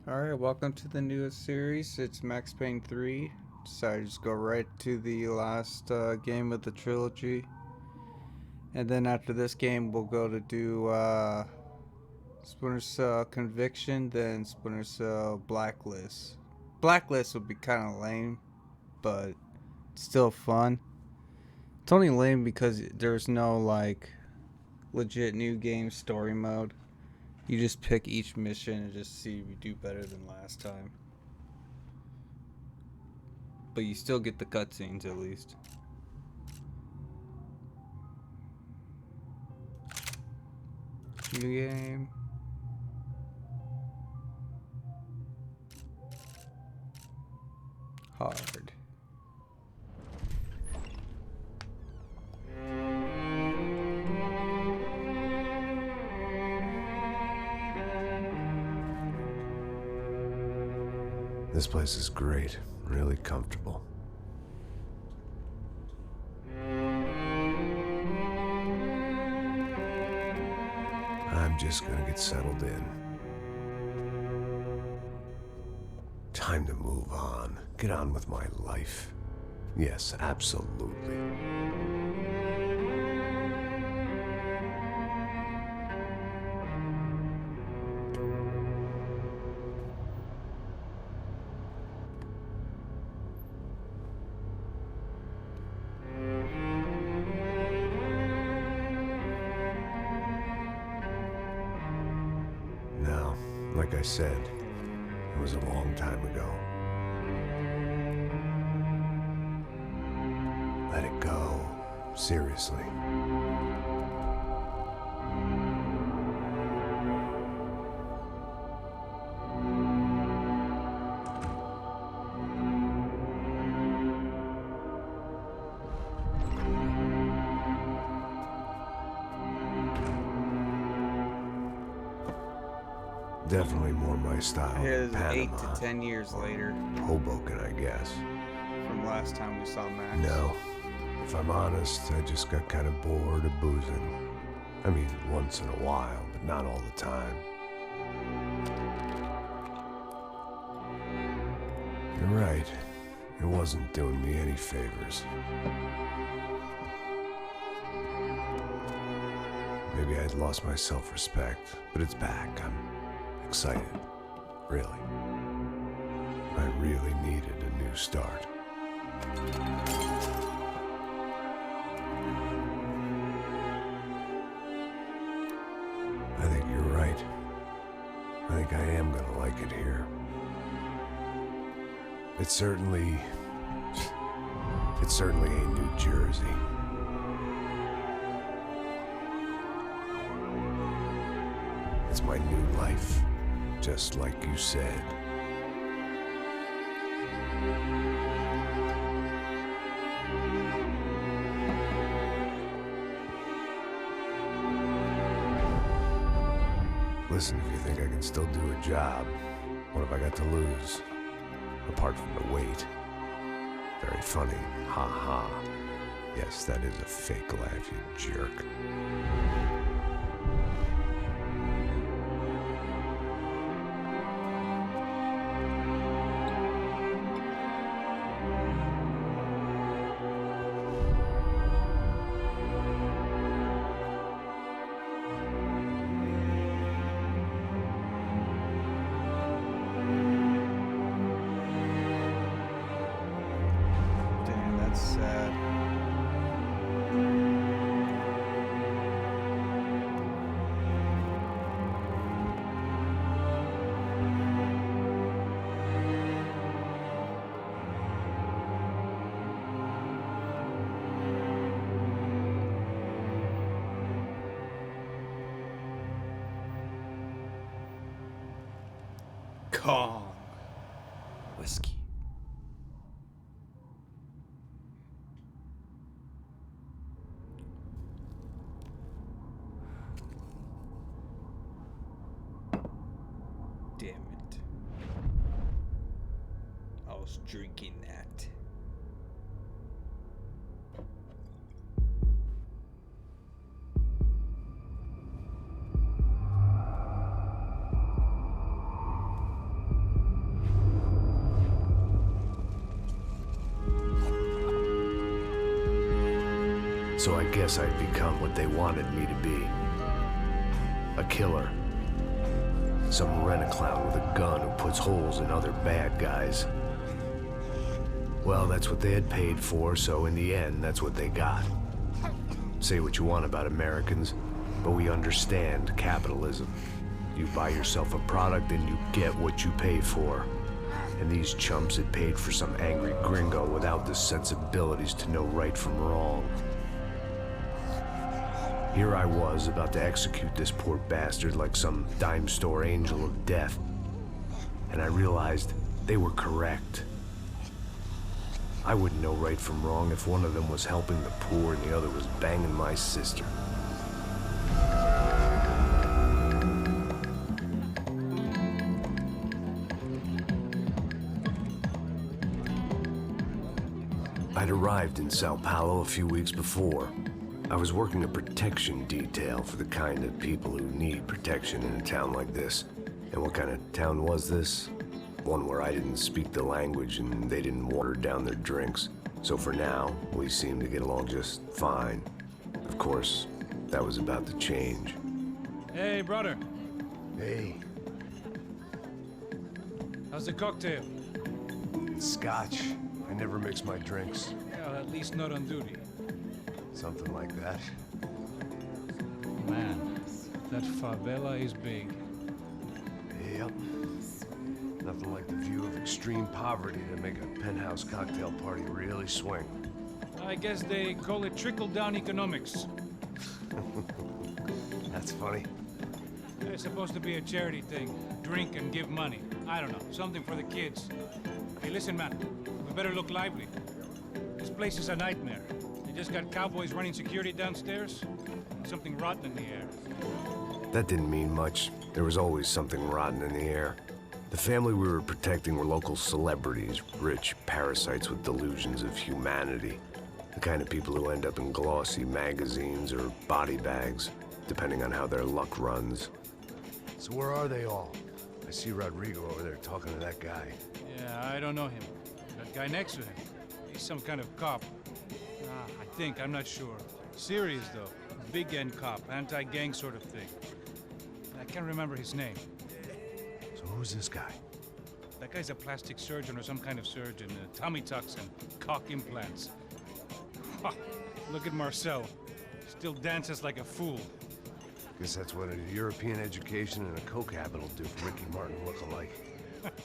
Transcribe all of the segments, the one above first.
Alright, welcome to the newest series. It's Max Payne 3. Decided to just go right to the last game of the trilogy. And then after this game, we'll go to do Splinter Cell Conviction, then Splinter Cell Blacklist. Blacklist would be kind of lame, but still fun. It's only lame because there's no, like, legit new game story mode. You just pick each mission and just see if you do better than last time. But you still get the cutscenes at least. New game. Hard. This place is great, really comfortable. I'm just gonna get settled in. Time to move on. Get on with my life. Yes, absolutely. Now, like I said, it was a long time ago. Let it go. Seriously. Definitely more my style. Here than is 8 Panama. to 10 years later Hoboken, I guess. from last time we saw Max. No. If I'm honest, I just got kind of bored of boozing. I mean, once in a while, but not all the time. You're right. It wasn't doing me any favors. Maybe I'd lost my self-respect, but it's back. I'm excited. Really. I really needed a new start. I think you're right. I think I am gonna like it here. It's certainly ain't New Jersey. It's my new life, just like you said. Listen, if you think I can still do a job, what have I got to lose? Apart from the weight. Very funny. Ha ha. Yes, that is a fake laugh, you jerk. Damn, that's sad. Kong. Whiskey. Damn it. I was drinking that. So I guess I'd become what they wanted me to be. A killer. Some rent-a-clown with a gun who puts holes in other bad guys. Well, that's what they had paid for, so in the end, that's what they got. Say what you want about Americans, but we understand capitalism. You buy yourself a product and you get what you pay for. And these chumps had paid for some angry gringo without the sensibilities to know right from wrong. Here I was, about to execute this poor bastard like some dime store angel of death. And I realized they were correct. I wouldn't know right from wrong if one of them was helping the poor and the other was banging my sister. I'd arrived in Sao Paulo a few weeks before. I was working a protection detail for the kind of people who need protection in a town like this. And what kind of town was this? One where I didn't speak the language and they didn't water down their drinks. So for now, we seemed to get along just fine. Of course, that was about to change. Hey, brother. Hey, How's the cocktail? Scotch. I never mix my drinks. Well, at least not on duty. Something like that. Man, that favela is big. Yep. Nothing like the view of extreme poverty to make a penthouse cocktail party really swing. I guess they call it trickle-down economics. That's funny. It's supposed to be a charity thing. Drink and give money. I don't know, something for the kids. Hey, listen, man. We better look lively. This place is a nightmare. They just got cowboys running security downstairs. And something rotten in the air. That didn't mean much. There was always something rotten in the air. The family we were protecting were local celebrities, rich parasites with delusions of humanity. The kind of people who end up in glossy magazines or body bags, depending on how their luck runs. So where are they all? I see Rodrigo over there talking to that guy. Yeah, I don't know him. That guy next to him. He's some kind of cop. I think, I'm not sure. Serious, though. Big end cop, anti-gang sort of thing. I can't remember his name. So who's this guy? That guy's a plastic surgeon or some kind of surgeon. Tummy tucks and cock implants. Ha! Look at Marcel. Still dances like a fool. Guess that's what a European education and a coke habit will do for Ricky Martin look-alike.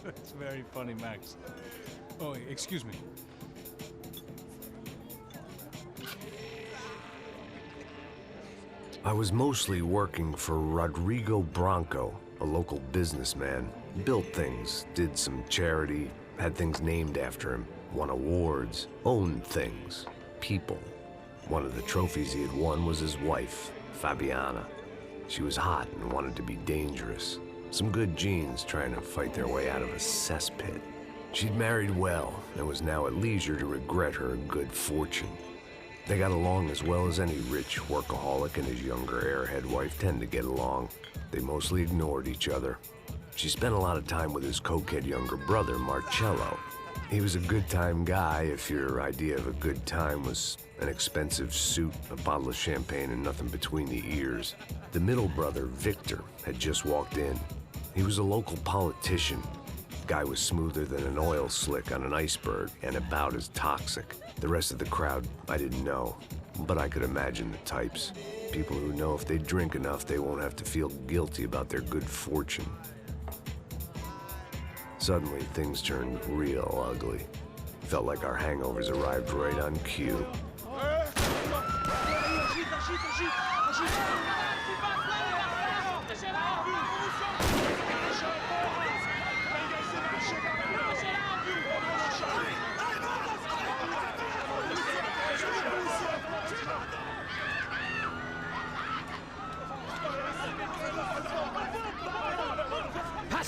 That's very funny, Max. Oh, excuse me. I was mostly working for Rodrigo Branco, a local businessman. Built things, did some charity, had things named after him, won awards, owned things, people. One of the trophies he had won was his wife, Fabiana. She was hot and wanted to be dangerous. Some good genes trying to fight their way out of a cesspit. She'd married well and was now at leisure to regret her good fortune. They got along as well as any rich workaholic and his younger airhead wife tend to get along. They mostly ignored each other. She spent a lot of time with his cokehead younger brother, Marcello. He was a good-time guy if your idea of a good time was an expensive suit, a bottle of champagne, and nothing between the ears. The middle brother, Victor, had just walked in. He was a local politician. Guy was smoother than an oil slick on an iceberg and about as toxic. The rest of the crowd, I didn't know, but I could imagine the types. People who know if they drink enough, they won't have to feel guilty about their good fortune. Suddenly, things turned real ugly. Felt like our hangovers arrived right on cue.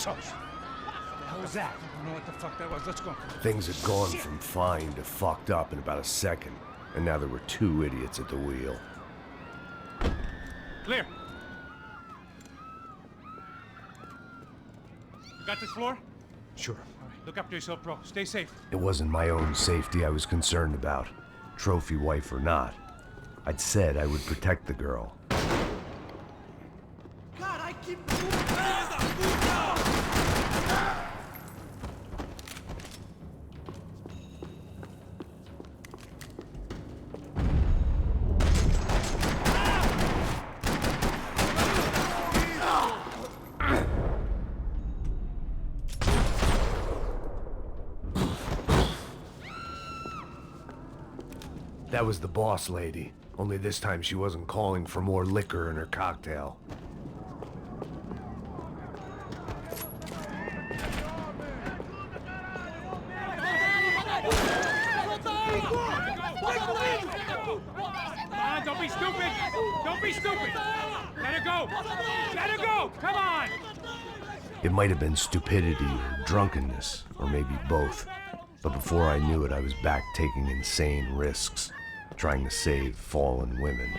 What was that? I don't know what the fuck that was. Let's go. Things had gone from fine to fucked up in about a second, and now there were two idiots at the wheel. Clear. You got this floor? Sure. All right, look after yourself, bro. Stay safe. It wasn't my own safety I was concerned about, trophy wife or not. I'd said I would protect the girl. That was the boss lady, only this time she wasn't calling for more liquor in her cocktail. Don't be stupid! Don't be stupid! Let her go! Let her go! Come on! It might have been stupidity or drunkenness, or maybe both. But before I knew it, I was back taking insane risks, trying to save fallen women.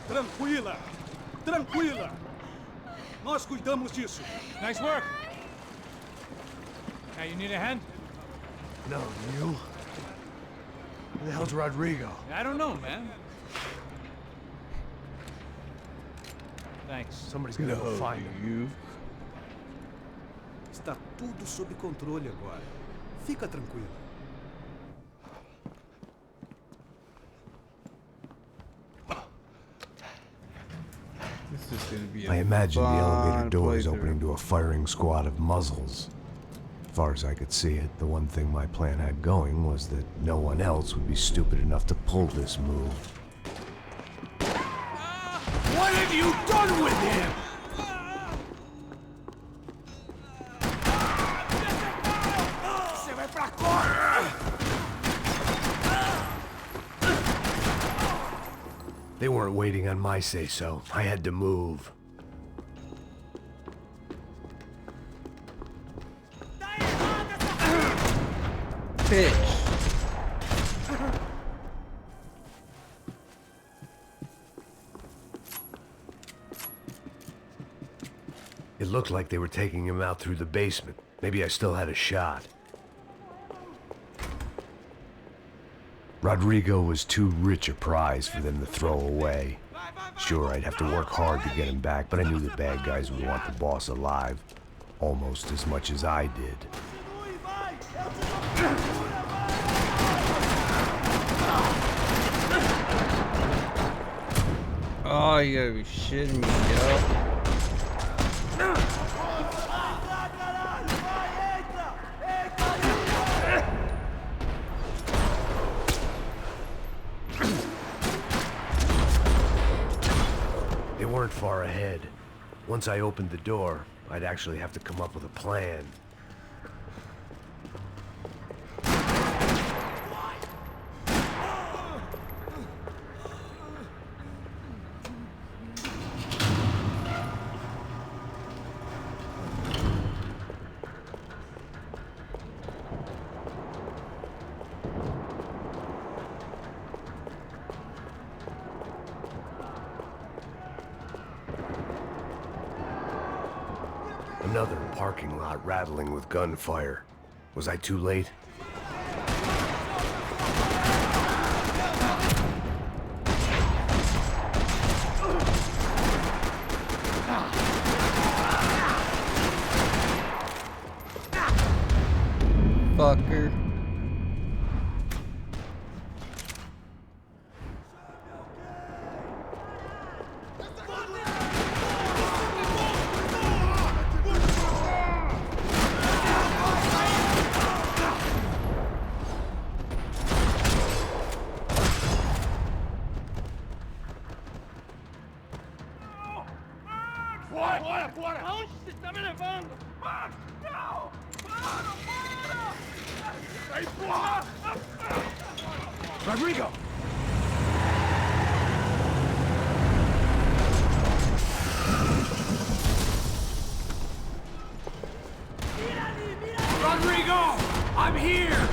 Tranquila! Tranquila! Nós cuidamos disso. Nice work! Hey, you need a hand? No, you? Who the hell's Rodrigo? I don't know, man. Thanks. Somebody's gonna go find him. Está tudo sob controle agora. Fica tranquilo. This is gonna be I imagined the elevator fun doors playthrough. opening to a firing squad of muzzles. As far as I could see it, the one thing my plan had going was that no one else would be stupid enough to pull this move. What have you done with him? They weren't waiting on my say-so. I had to move. Bitch. It looked like they were taking him out through the basement. Maybe I still had a shot. Rodrigo was too rich a prize for them to throw away. Sure, I'd have to work hard to get him back, but I knew the bad guys would want the boss alive almost as much as I did. Oh, you gotta be shitting me, yo. They weren't far ahead. Once I opened the door, I'd actually have to come up with a plan. Another parking lot rattling with gunfire. Was I too late? Fucker. Rodrigo! Rodrigo! I'm here!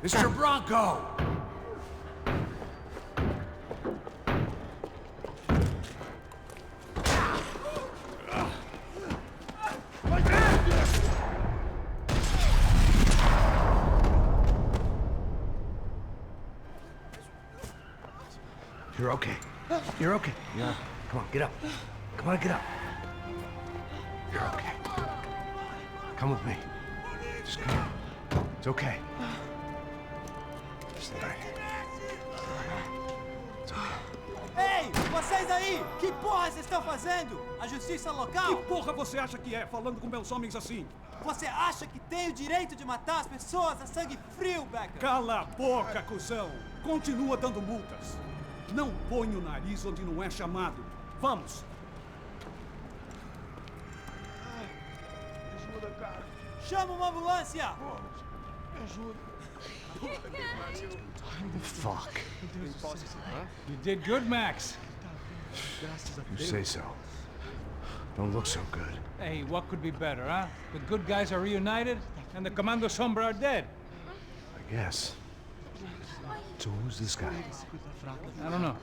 Mr. Bronco! You're okay. You're okay. Yeah. Come on, get up. Come on, get up. You're okay. Come with me. Just come on. It's okay. Just lay right here. It's okay. Ei, vocês aí! Que porra vocês estão fazendo? A justiça Que local? porra você acha que é, falando com meus homens assim? Você acha que tem o direito de matar as pessoas a sangue frio, Becker? Cala a boca, cuzão! Continua dando multas. Não põe o nariz onde não é chamado. Vamos! Chama uma ambulância! Fuck. You did good, Max. You say so. Don't look so good. Hey, what could be better, huh? The good guys are reunited, and the Commando Sombra are dead. I guess. So who's this guy? I don't know.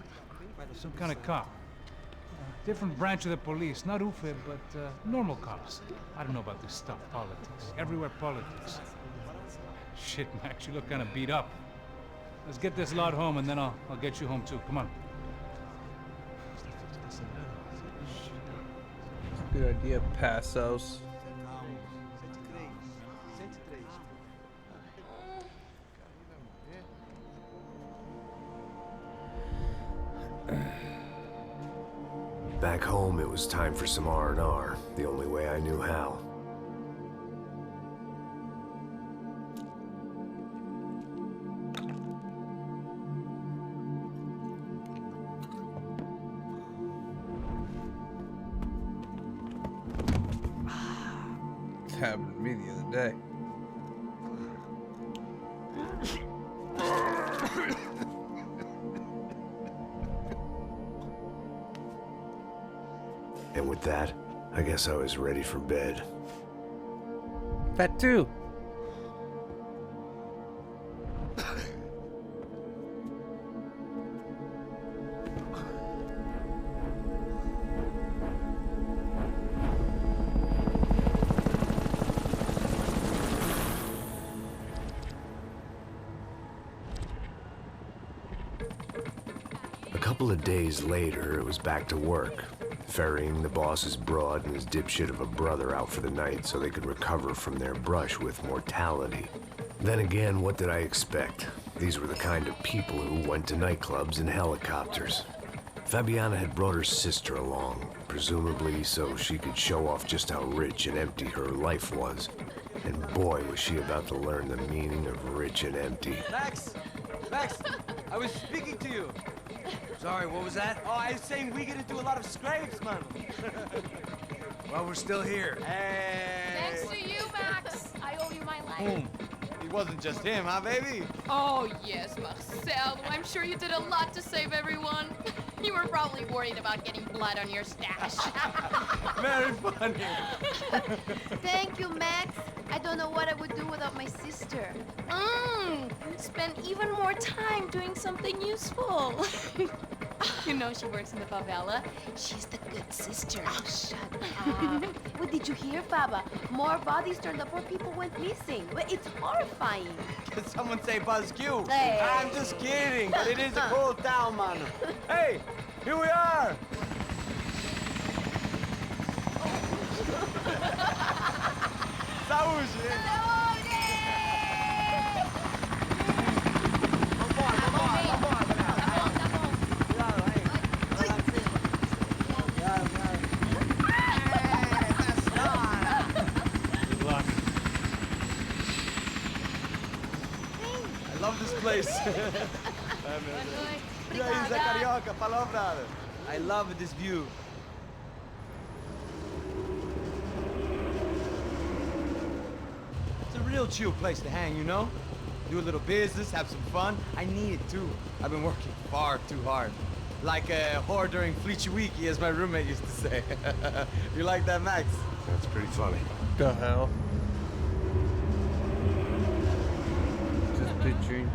Some kind of cop. Different branch of the police. Not UFE, but normal cops. I don't know about this stuff. Politics. Everywhere politics. Shit, Max, you look kind of beat up. Let's get this lot home, and then I'll get you home, too. Come on. Good idea, Passos. Back home, it was time for some R&R, the only way I knew how. It happened to me the other day. And with that, I guess I was ready for bed. That too. A couple of days later, it was back to work, ferrying the boss's broad and his dipshit of a brother out for the night so they could recover from their brush with mortality. Then again, what did I expect? These were the kind of people who went to nightclubs in helicopters. Fabiana had brought her sister along, presumably so she could show off just how rich and empty her life was. And boy, was she about to learn the meaning of rich and empty. Max! Max! I was speaking to you! Sorry, what was that? Oh, I was saying we gotta do a lot of scrapes, man. Well, we're still here. Hey! Thanks to you, Max. I owe you my life. Boom. It wasn't just him, huh, baby? Oh, yes, Marcel. I'm sure you did a lot to save everyone. You were probably worried about getting blood on your stash. Very funny. Thank you, Max. I don't know what I would do without my sister. Spend even more time doing something useful. You know she works in the favela. She's the good sister. Oh, shut up. What did you hear, Baba? More bodies turned up where people went missing. But it's horrifying. Did someone say Buzz Q? Hey. I'm just kidding, but it is a cool town, man. Hey, here we are. Saúde! Good luck. I love this place. E aí, Zé Carioca, palavra. I love this view. It's a real chill place to hang, you know? Do a little business, have some fun. I need it too. I've been working far too hard. Like a whore during Fleechy Weeky, as my roommate used to say. You like that, Max? That's pretty funny. The hell? Just featuring.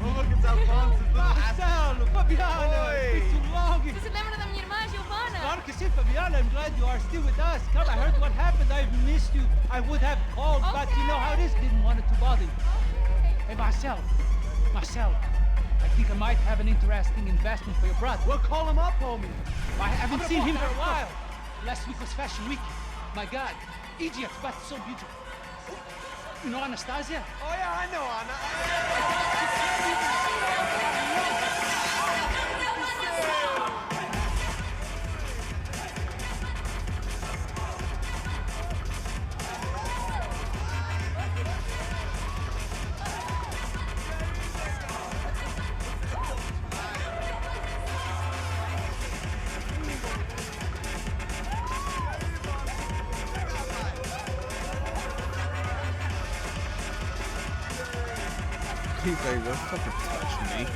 Oh, look, it's Alfonso's little Marcelo, Fabiana, it's been too long. Você se lembra da minha irmã, Giovanna? Claro que sim, Fabiana. I'm glad you are still with us. Come, I heard what happened. I've missed you. I would have called, but you know how it is. Didn't want it to bother you. Hey, Marcel. Marcel, I think I might have an interesting investment for your brother. Well, call him up, homie. I haven't seen him for a while. Last week was Fashion Week. My God, Egypt, but so beautiful. You know Anastasia? Oh, yeah, I know He's like, don't fucking touch me.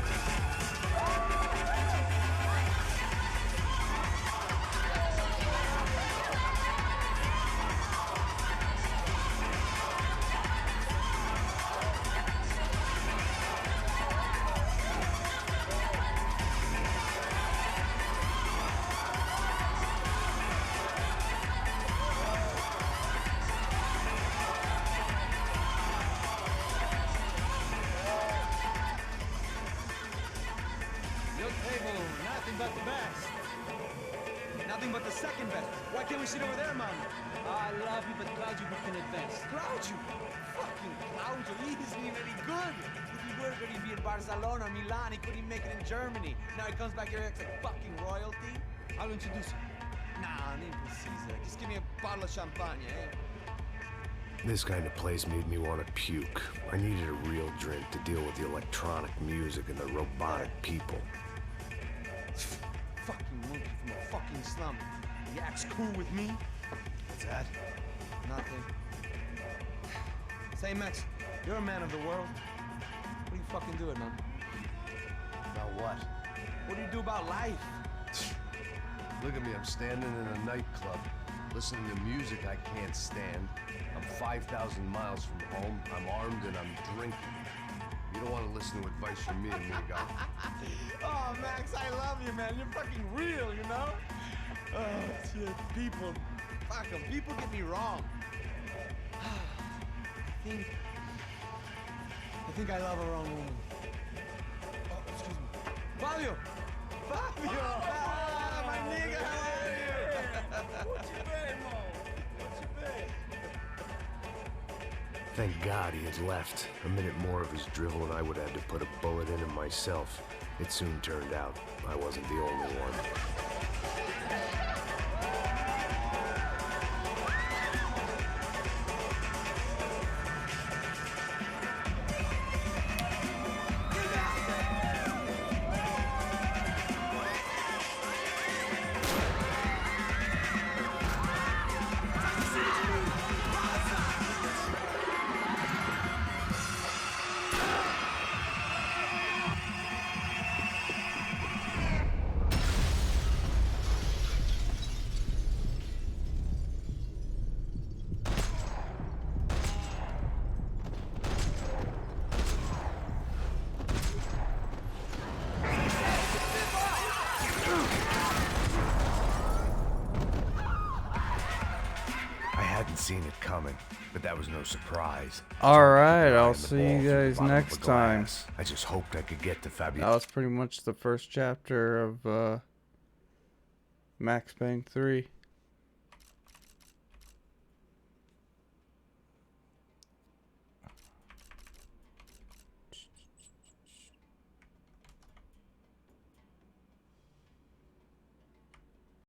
Your table, nothing but the best. Nothing but the second best. Why can't we sit over there, man? I love you, but Claudio booked in advance. Claudio! Fucking Claudio, he isn't even any good. If he were going to be in Barcelona or Milan, he couldn't make it in Germany. Now he comes back here acts like fucking royalty. I'll introduce you. Nah, name Caesar. Just give me a bottle of champagne, eh? This kind of place made me want to puke. I needed a real drink to deal with the electronic music and the robotic people. Fucking monkey from a fucking slum. He acts cool with me. What's that? Nothing. Say, Max, you're a man of the world. What do you fucking do it, man? About what? What do you do about life? Look at me, I'm standing in a nightclub, listening to music I can't stand. I'm 5,000 miles from home, I'm armed, and I'm drinking. You don't want to listen to advice from me, amigo. Oh, Max, I love you, man. You're fucking real, you know? Oh, shit. People. Fuck 'em. People get me wrong. I think I love a wrong woman. Oh, excuse me. Fabio! Fabio! Ah, my nigga, how are you? What you been, Mo? What you been? Thank God he had left. A minute more of his drivel and I would have had to put a bullet in him myself. It soon turned out I wasn't the only one. Seen it coming, but that was no surprise. Alright, I'll see you guys next time. I just hoped I could get to Fabio. That was pretty much the first chapter of Max Payne 3.